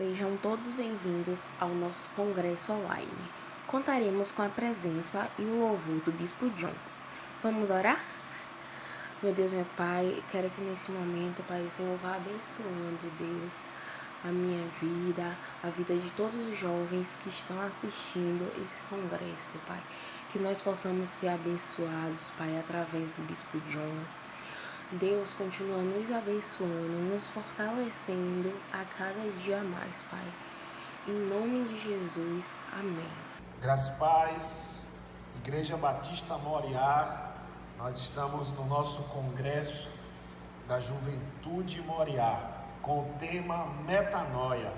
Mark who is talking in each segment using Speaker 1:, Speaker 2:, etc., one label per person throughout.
Speaker 1: Sejam todos bem-vindos ao nosso congresso online. Contaremos com a presença e o louvor do Bispo John. Vamos orar? Meu Deus, meu Pai, quero que nesse momento, Pai, o Senhor vá abençoando, Deus, a minha vida, a vida de todos os jovens que estão assistindo esse congresso, Pai. Que nós possamos ser abençoados, Pai, através do Bispo John. Deus continua nos abençoando, nos fortalecendo a cada dia mais, Pai. Em nome de Jesus, amém.
Speaker 2: Graças e paz, Igreja Batista Moriá, nós estamos no nosso congresso da Juventude Moriá, com o tema Metanoia.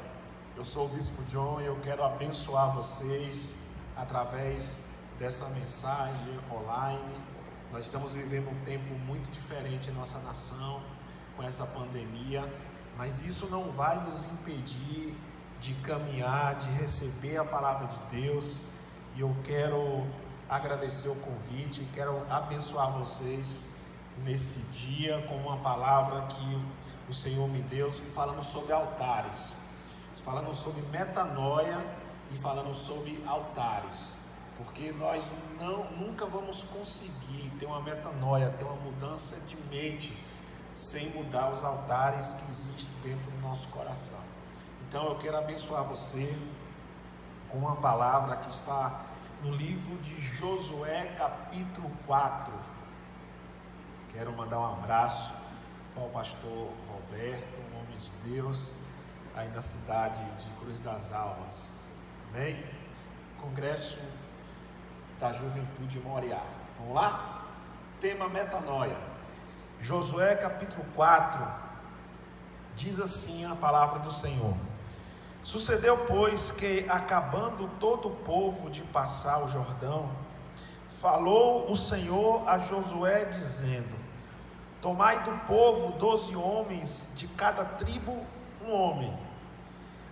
Speaker 2: Eu sou o Bispo John e eu quero abençoar vocês através dessa mensagem online. Nós estamos vivendo um tempo muito diferente em nossa nação, com essa pandemia, mas isso não vai nos impedir de caminhar, de receber a palavra de Deus. E eu quero agradecer o convite, quero abençoar vocês nesse dia com uma palavra que o Senhor me deu, falando sobre altares, falando sobre metanoia e falando sobre altares. Porque nós nunca vamos conseguir ter uma metanoia, ter uma mudança de mente, sem mudar os altares que existem dentro do nosso coração. Então eu quero abençoar você com uma palavra que está no livro de Josué, capítulo 4. Quero mandar um abraço ao pastor Roberto, um homem de Deus, aí na cidade de Cruz das Almas. Amém? Congresso da Juventude Moriá. Vamos lá? Tema metanoia. Josué capítulo 4 diz assim a palavra do Senhor: Sucedeu, pois, que acabando todo o povo de passar o Jordão, falou o Senhor a Josué dizendo: Tomai do povo 12 homens, de cada tribo um homem.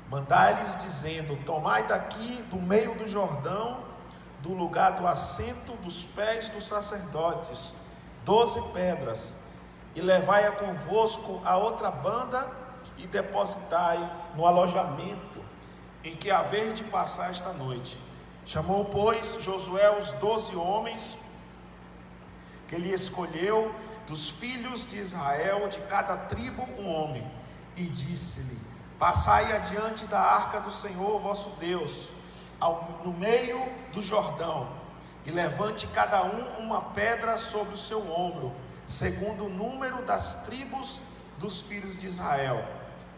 Speaker 2: Mandai-lhes dizendo: Tomai daqui do meio do Jordão, do lugar do assento dos pés dos sacerdotes, 12 pedras, e levai-a convosco a outra banda, e depositai no alojamento em que haver de passar esta noite. Chamou, pois, Josué os 12 homens que ele escolheu, dos filhos de Israel, de cada tribo um homem, e disse-lhe: Passai adiante da arca do Senhor vosso Deus, no meio do Jordão, e levante cada um uma pedra sobre o seu ombro, segundo o número das tribos dos filhos de Israel,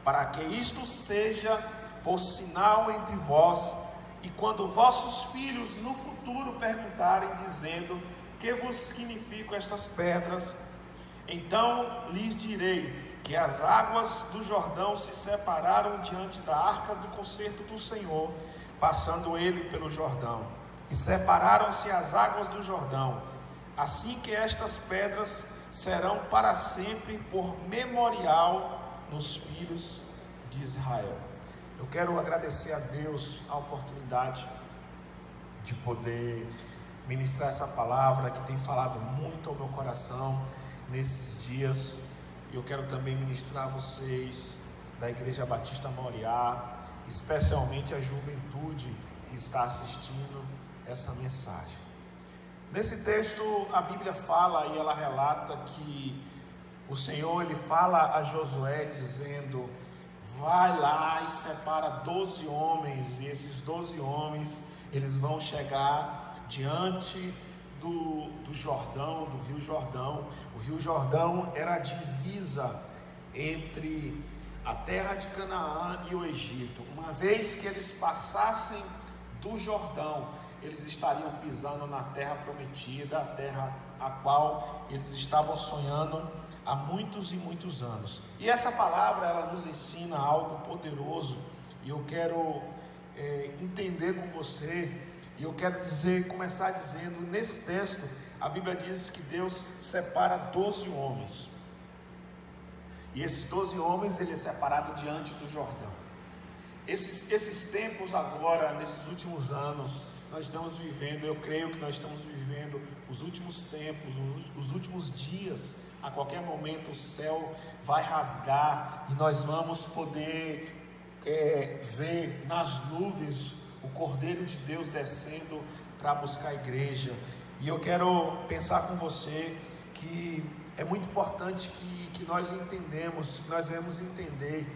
Speaker 2: para que isto seja por sinal entre vós, e quando vossos filhos no futuro perguntarem, dizendo: que vos significam estas pedras? Então lhes direi que as águas do Jordão se separaram diante da arca do concerto do Senhor, passando ele pelo Jordão, e separaram-se as águas do Jordão. Assim que estas pedras serão para sempre por memorial nos filhos de Israel. Eu quero agradecer a Deus a oportunidade de poder ministrar essa palavra que tem falado muito ao meu coração nesses dias. Eu quero também ministrar a vocês da Igreja Batista Moriá, especialmente a juventude que está assistindo essa mensagem. Nesse texto a Bíblia fala e ela relata que o Senhor ele fala a Josué dizendo: vai lá e separa 12 homens, e esses 12 homens eles vão chegar diante do Jordão, do Rio Jordão. O Rio Jordão era a divisa entre a terra de Canaã e o Egito. Uma vez que eles passassem do Jordão, eles estariam pisando na terra prometida, a terra a qual eles estavam sonhando há muitos e muitos anos. E essa palavra ela nos ensina algo poderoso, e eu quero entender com você, e eu quero começar dizendo, nesse texto, a Bíblia diz que Deus separa 12 homens. E esses 12 homens, ele é separado diante do Jordão. Esses tempos agora, nesses últimos anos, nós estamos vivendo, eu creio que nós estamos vivendo os últimos tempos, os últimos dias. A qualquer momento o céu vai rasgar e nós vamos poder ver nas nuvens o Cordeiro de Deus descendo para buscar a igreja. E eu quero pensar com você que é muito importante que nós entendemos, que nós devemos entender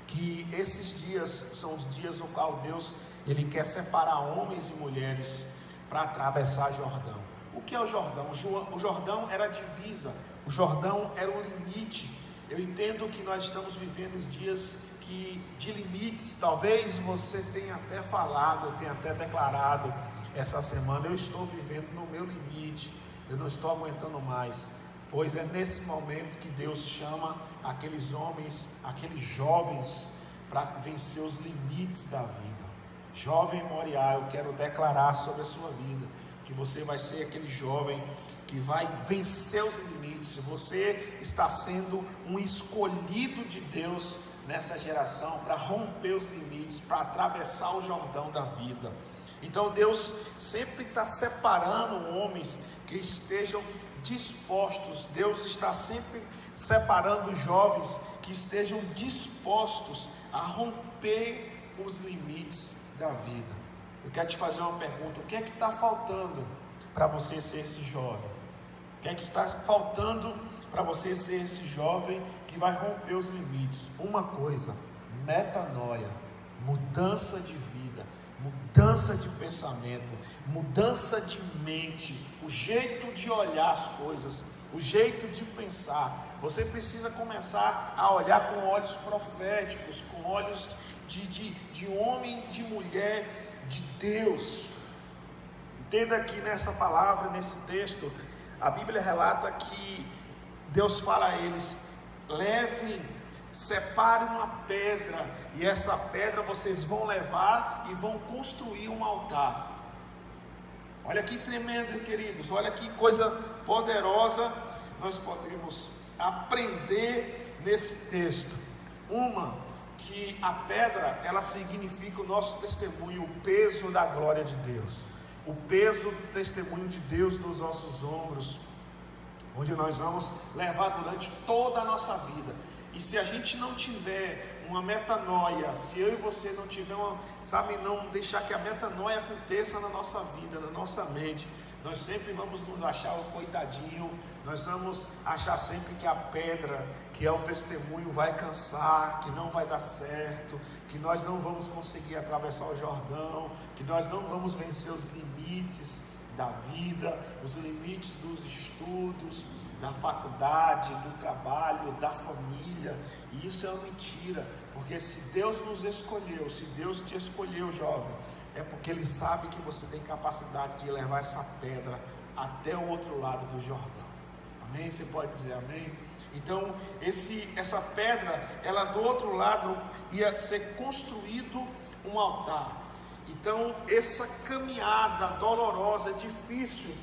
Speaker 2: que esses dias são os dias no qual Deus Ele quer separar homens e mulheres para atravessar Jordão. O que é o Jordão? O Jordão era a divisa, o Jordão era o limite. Eu entendo que nós estamos vivendo os dias de limites. Talvez você tenha até falado, tenha até declarado essa semana: eu estou vivendo no meu limite, eu não estou aguentando mais. Pois é nesse momento que Deus chama aqueles homens, aqueles jovens, para vencer os limites da vida. Jovem Moriá, eu quero declarar sobre a sua vida que você vai ser aquele jovem que vai vencer os limites. Você está sendo um escolhido de Deus nessa geração para romper os limites, para atravessar o Jordão da vida. Então Deus sempre está separando homens que estejam dispostos. Deus está sempre separando jovens que estejam dispostos a romper os limites da vida. Eu quero te fazer uma pergunta: o que é que está faltando para você ser esse jovem? O que é que está faltando para você ser esse jovem que vai romper os limites? Uma coisa: metanoia, mudança de vida, mudança de pensamento, mudança de mente, o jeito de olhar as coisas, o jeito de pensar. Você precisa começar a olhar com olhos proféticos, com olhos de homem, de mulher, de Deus. Entenda aqui nessa palavra, nesse texto, a Bíblia relata que Deus fala a eles: separe uma pedra, e essa pedra vocês vão levar e vão construir um altar. Olha que tremendo, queridos, olha que coisa poderosa nós podemos aprender nesse texto. Que a pedra, ela significa o nosso testemunho, o peso da glória de Deus, o peso do testemunho de Deus nos nossos ombros, onde nós vamos levar durante toda a nossa vida. E se a gente não tiver uma metanoia, se eu e você não tiver não deixar que a metanoia aconteça na nossa vida, na nossa mente, nós sempre vamos nos achar o coitadinho, nós vamos achar sempre que a pedra, que é o testemunho, vai cansar, que não vai dar certo, que nós não vamos conseguir atravessar o Jordão, que nós não vamos vencer os limites da vida, os limites dos estudos, da faculdade, do trabalho, da família. E isso é uma mentira, porque se Deus nos escolheu, se Deus te escolheu, jovem, é porque Ele sabe que você tem capacidade de levar essa pedra até o outro lado do Jordão. Amém? Você pode dizer amém? Então, essa pedra, ela do outro lado ia ser construído um altar. Então, essa caminhada dolorosa, difícil,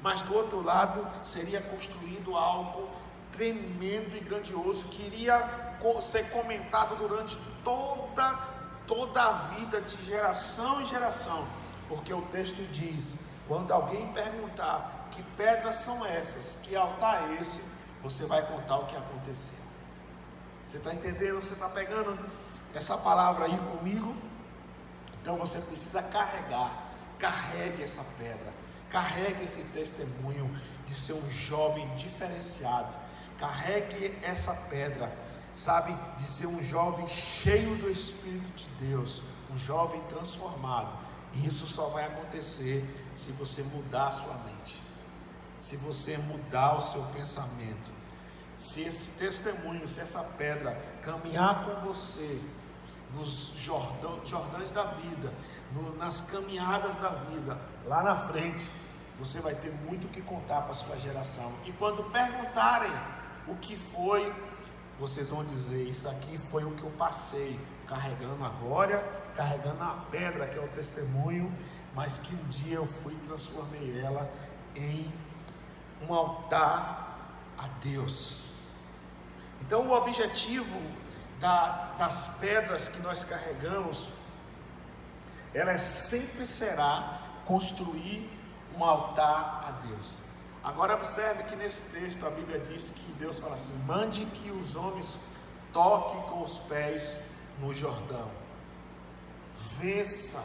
Speaker 2: mas do outro lado seria construído algo tremendo e grandioso, que iria ser comentado durante toda a vida, de geração em geração, porque o texto diz: quando alguém perguntar que pedras são essas, que altar é esse, você vai contar o que aconteceu. Você está entendendo? Você está pegando essa palavra aí comigo? Então você precisa carregue essa pedra, carregue esse testemunho de ser um jovem diferenciado, carregue essa pedra, sabe, de ser um jovem cheio do Espírito de Deus, um jovem transformado. E isso só vai acontecer se você mudar a sua mente, se você mudar o seu pensamento, se esse testemunho, se essa pedra caminhar com você nos jordães da vida, nas caminhadas da vida, lá na frente, você vai ter muito o que contar para a sua geração. E quando perguntarem o que foi, vocês vão dizer: isso aqui foi o que eu passei, carregando a glória, carregando a pedra, que é o testemunho, mas que um dia eu fui e transformei ela em um altar a Deus. Então o objetivo das pedras que nós carregamos, ela sempre será construir um altar a Deus. Agora observe que nesse texto a Bíblia diz que Deus fala assim: mande que os homens toquem com os pés no Jordão. vença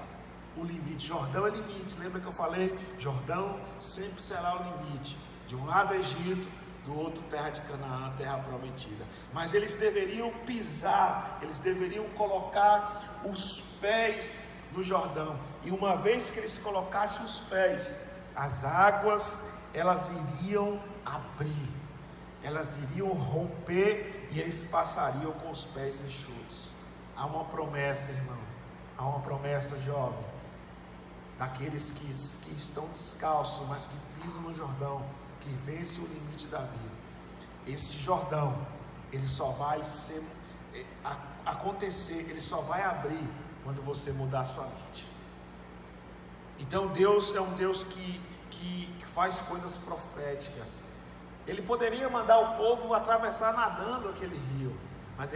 Speaker 2: o limite. Jordão é limite, lembra que eu falei? Jordão sempre será o limite. De um lado Egito, do outro terra de Canaã, terra prometida. Mas eles deveriam pisar, eles deveriam colocar os pés no Jordão. E uma vez que eles colocassem os pés, as águas, elas iriam abrir, elas iriam romper e eles passariam com os pés enxutos. Há uma promessa, irmão, há uma promessa, jovem, daqueles que estão descalços, mas que pisam no Jordão, que vence o limite da vida. Esse Jordão, ele só vai acontecer, ele só vai abrir quando você mudar a sua mente. Então Deus é um Deus que faz coisas proféticas. Ele poderia mandar o povo atravessar nadando aquele rio, mas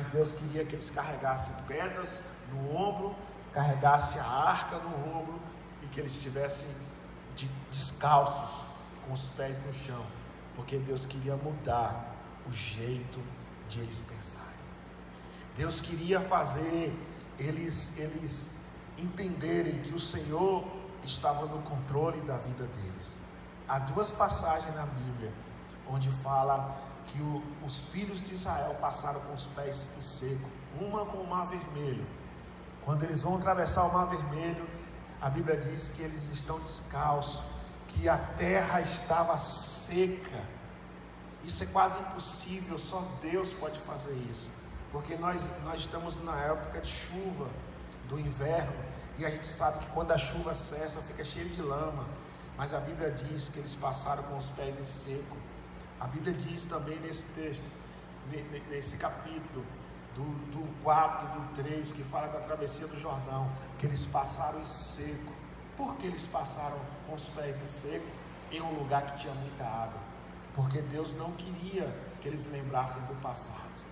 Speaker 2: Deus queria que eles carregassem pedras no ombro, carregassem a arca no ombro e que eles estivessem descalços, com os pés no chão, porque Deus queria mudar o jeito de eles pensarem. Deus queria fazer eles entenderem que o Senhor estava no controle da vida deles. Há duas passagens na Bíblia onde fala que os filhos de Israel passaram com os pés em seco, uma com o Mar Vermelho. Quando eles vão atravessar o Mar Vermelho, a Bíblia diz que eles estão descalços, que a terra estava seca. Isso é quase impossível, só Deus pode fazer isso, porque nós estamos na época de chuva, do inverno, e a gente sabe que quando a chuva cessa, fica cheio de lama, mas a Bíblia diz que eles passaram com os pés em seco. A Bíblia diz também nesse texto, nesse capítulo, do 4, do 3, que fala da travessia do Jordão, que eles passaram em seco. Por que eles passaram com os pés em seco em um lugar que tinha muita água? Porque Deus não queria que eles lembrassem do passado.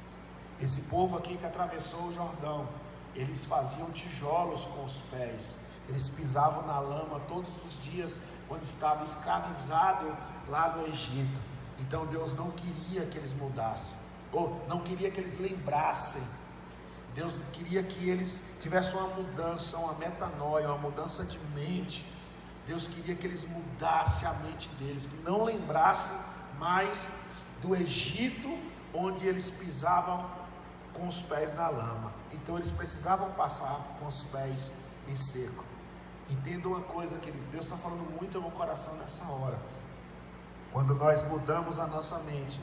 Speaker 2: Esse povo aqui que atravessou o Jordão, eles faziam tijolos com os pés, eles pisavam na lama todos os dias quando estavam escravizados lá no Egito. Então Deus não queria que eles mudassem, ou não queria que eles lembrassem. Deus queria que eles tivessem uma mudança, uma metanoia, uma mudança de mente. Deus queria que eles mudassem a mente deles, que não lembrassem mais do Egito, onde eles pisavam com os pés na lama. Então eles precisavam passar com os pés em seco. Entenda uma coisa, querido, Deus está falando muito ao meu coração nessa hora. Quando nós mudamos a nossa mente,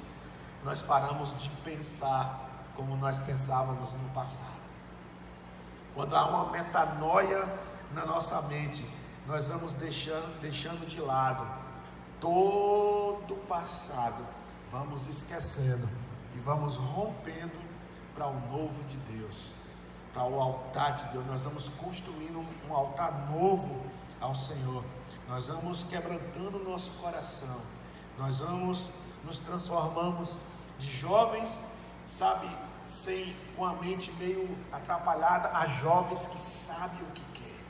Speaker 2: nós paramos de pensar como nós pensávamos no passado. Quando há uma metanoia na nossa mente, nós vamos deixando de lado todo o passado, vamos esquecendo e vamos rompendo para o novo de Deus, para o altar de Deus. Nós vamos construindo um altar novo ao Senhor. Nós vamos quebrantando o nosso coração. Nós nos transformamos de jovens, com a mente meio atrapalhada, a jovens que sabem o que quer,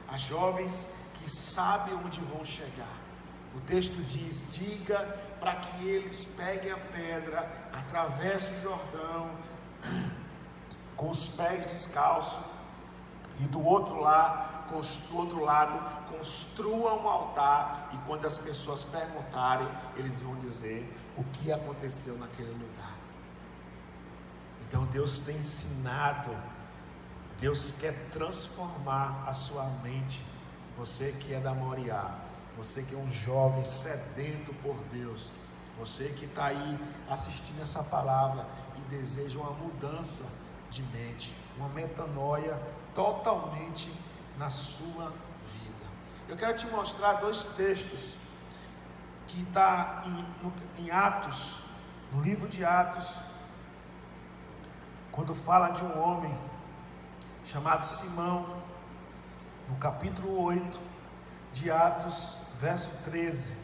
Speaker 2: a jovens que sabem onde vão chegar. O texto diz: diga para que eles peguem a pedra, atravessem o Jordão com os pés descalços, e do outro lado construam um altar, e quando as pessoas perguntarem, eles vão dizer o que aconteceu naquele lugar. Então Deus tem ensinado, Deus quer transformar a sua mente. Você que é da Moriá, você que é um jovem sedento por Deus, você que está aí assistindo essa palavra e deseja uma mudança de mente, uma metanoia totalmente na sua vida. Eu quero te mostrar dois textos que está em Atos, no livro de Atos, quando fala de um homem chamado Simão, no capítulo 8 de Atos, verso 13,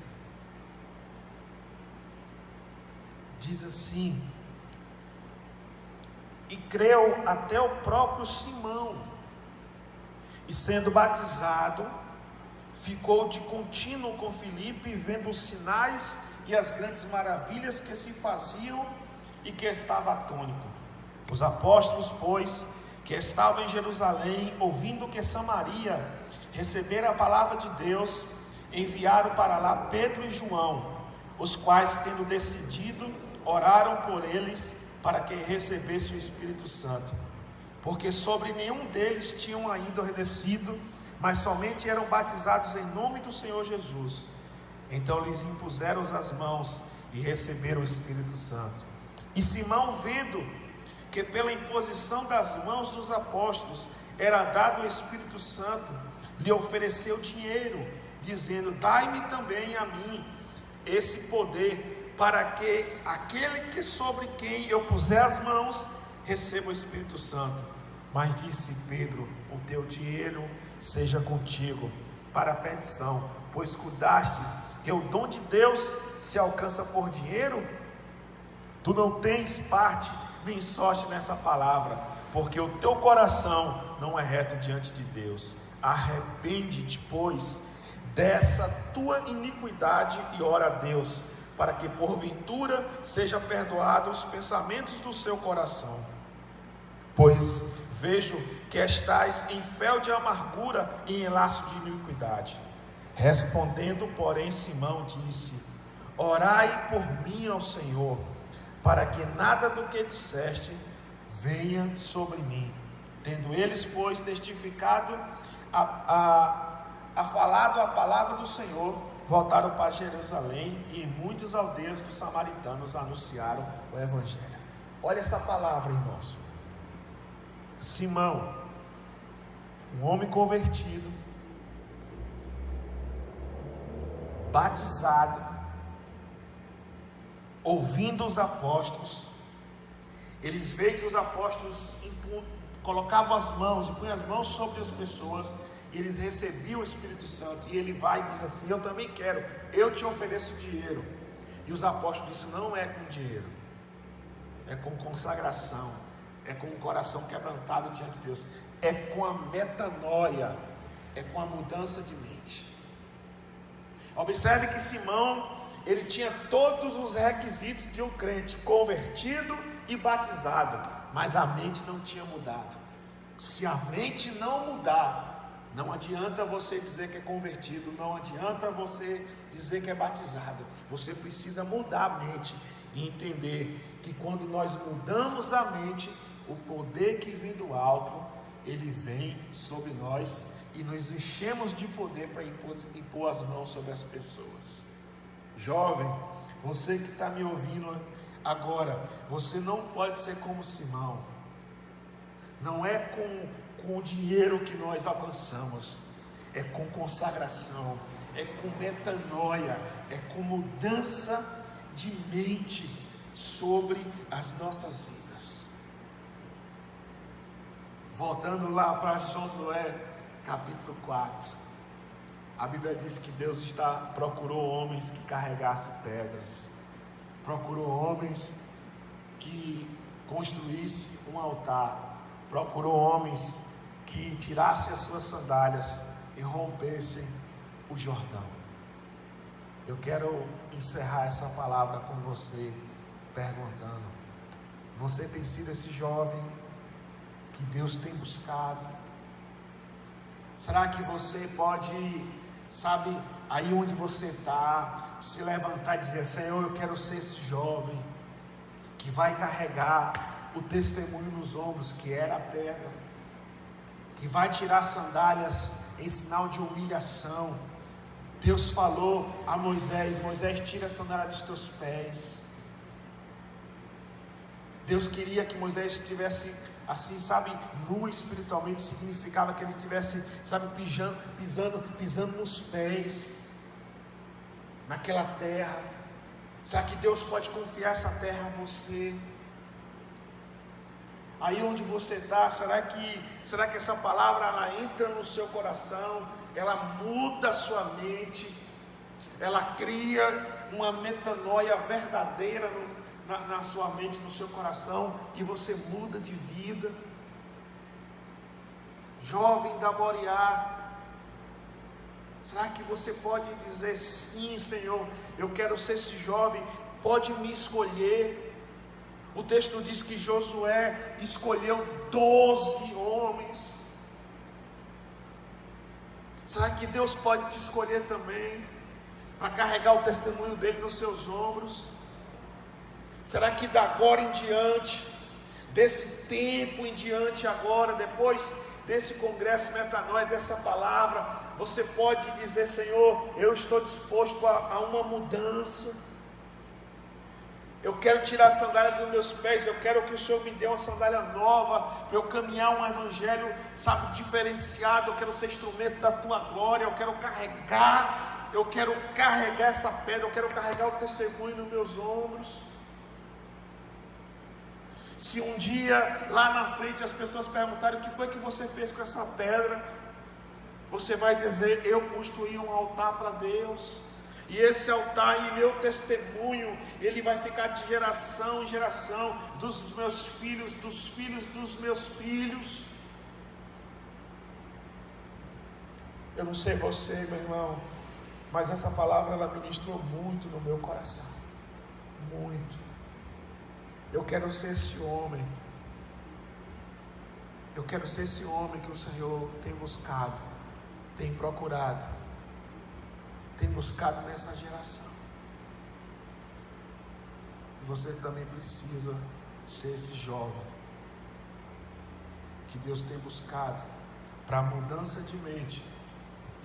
Speaker 2: diz assim: e creu até o próprio Simão, e sendo batizado, ficou de contínuo com Filipe, vendo os sinais e as grandes maravilhas que se faziam, e que estava atônito. Os apóstolos, pois, que estava em Jerusalém, ouvindo que Samaria recebera a palavra de Deus, enviaram para lá Pedro e João, os quais, tendo decidido, oraram por eles para que recebesse o Espírito Santo, porque sobre nenhum deles tinham ainda descido, mas somente eram batizados em nome do Senhor Jesus. Então lhes impuseram as mãos e receberam o Espírito Santo. E Simão, vendo que pela imposição das mãos dos apóstolos era dado o Espírito Santo, lhe ofereceu dinheiro, dizendo: dai-me também a mim esse poder, para que aquele que sobre quem eu puser as mãos receba o Espírito Santo. Mas disse Pedro: o teu dinheiro seja contigo para a perdição, pois cuidaste que o dom de Deus se alcança por dinheiro. Tu não tens parte nem sorte nessa palavra, porque o teu coração não é reto diante de Deus. Arrepende-te, pois, dessa tua iniquidade e ora a Deus, para que porventura seja perdoado os pensamentos do seu coração. Pois vejo que estás em fel de amargura e em laço de iniquidade. Respondendo, porém, Simão disse: orai por mim ao Senhor, para que nada do que disseste venha sobre mim. Tendo eles, pois, testificado, falado a palavra do Senhor, voltaram para Jerusalém, e em muitas aldeias dos samaritanos anunciaram o Evangelho. Olha essa palavra, irmãos. Simão, um homem convertido, batizado, ouvindo os apóstolos. Eles veem que os apóstolos colocavam as mãos e punham as mãos sobre as pessoas, e eles recebiam o Espírito Santo. E ele vai e diz assim: eu também quero, eu te ofereço dinheiro. E os apóstolos disseram: não é com dinheiro, é com consagração, é com o coração quebrantado diante de Deus, é com a metanoia, é com a mudança de mente. Observe que Simão, ele tinha todos os requisitos de um crente convertido e batizado, mas a mente não tinha mudado. Se a mente não mudar, não adianta você dizer que é convertido, não adianta você dizer que é batizado. Você precisa mudar a mente e entender que quando nós mudamos a mente, o poder que vem do alto, ele vem sobre nós e nos enchemos de poder para impor as mãos sobre as pessoas. Jovem, você que está me ouvindo agora, você não pode ser como Simão. Não é com o dinheiro que nós alcançamos, é com consagração, é com metanoia, é com mudança de mente sobre as nossas vidas. Voltando lá para Josué capítulo 4, a Bíblia diz que Deus procurou homens que carregassem pedras, procurou homens que construíssem um altar, procurou homens que tirassem as suas sandálias e rompessem o Jordão. Eu quero encerrar essa palavra com você perguntando: você tem sido esse jovem que Deus tem buscado? Será que você pode, sabe, aí onde você está, se levantar e dizer: Senhor, eu quero ser esse jovem que vai carregar o testemunho nos ombros, que era a pedra, que vai tirar sandálias em sinal de humilhação. Deus falou a Moisés: Moisés, tira a sandália dos teus pés. Deus queria que Moisés estivesse assim, sabe, nu espiritualmente. Significava que ele estivesse, sabe, pisando nos pés, naquela terra. Será que Deus pode confiar essa terra a você? Aí onde você está, será que essa palavra ela entra no seu coração, ela muda a sua mente, ela cria uma metanoia verdadeira na sua mente, no seu coração, e você muda de vida? Jovem da Moriá, será que você pode dizer: sim, Senhor, eu quero ser esse jovem, pode me escolher? O texto diz que Josué escolheu 12 homens. Será que Deus pode te escolher também para carregar o testemunho dele nos seus ombros? Será que da agora em diante, desse tempo em diante agora, depois desse congresso Metanoia, dessa palavra, você pode dizer: Senhor, eu estou disposto a uma mudança. Eu quero tirar a sandália dos meus pés. Eu quero que o Senhor me dê uma sandália nova, para eu caminhar um evangelho, sabe, diferenciado. Eu quero ser instrumento da tua glória. Eu quero carregar essa pedra. Eu quero carregar o testemunho nos meus ombros. Se um dia lá na frente as pessoas perguntarem: o que foi que você fez com essa pedra? Você vai dizer: eu construí um altar para Deus. E esse altar e meu testemunho, ele vai ficar de geração em geração, dos meus filhos, dos filhos dos meus filhos. Eu não sei você, meu irmão, mas essa palavra ela ministrou muito no meu coração. Muito. Eu quero ser esse homem. Eu quero ser esse homem que o Senhor tem buscado, tem procurado, tem buscado nessa geração. E você também precisa ser esse jovem que Deus tem buscado para a mudança de mente,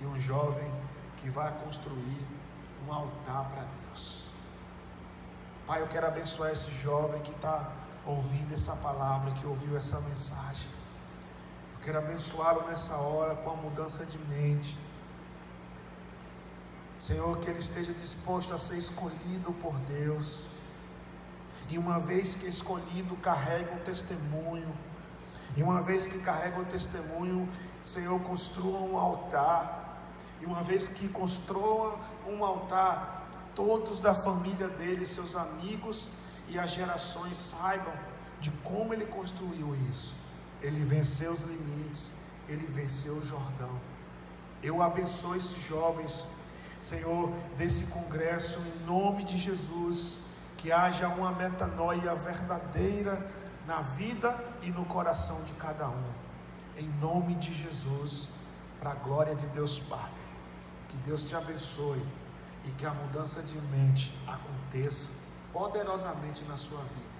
Speaker 2: e um jovem que vai construir um altar para Deus. Pai, eu quero abençoar esse jovem que está ouvindo essa palavra, que ouviu essa mensagem. Eu quero abençoá-lo nessa hora com a mudança de mente. Senhor, que ele esteja disposto a ser escolhido por Deus, e uma vez que escolhido, carrega um testemunho, e uma vez que carrega um testemunho, Senhor, construa um altar, e uma vez que construa um altar, todos da família dele, seus amigos e as gerações saibam de como ele construiu isso. Ele venceu os limites, ele venceu o Jordão. Eu abençoo esses jovens, Senhor, desse congresso, em nome de Jesus, que haja uma metanoia verdadeira na vida e no coração de cada um, em nome de Jesus, para a glória de Deus Pai. Que Deus te abençoe e que a mudança de mente aconteça poderosamente na sua vida.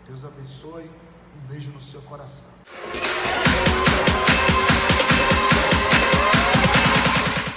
Speaker 2: Deus abençoe, um beijo no seu coração.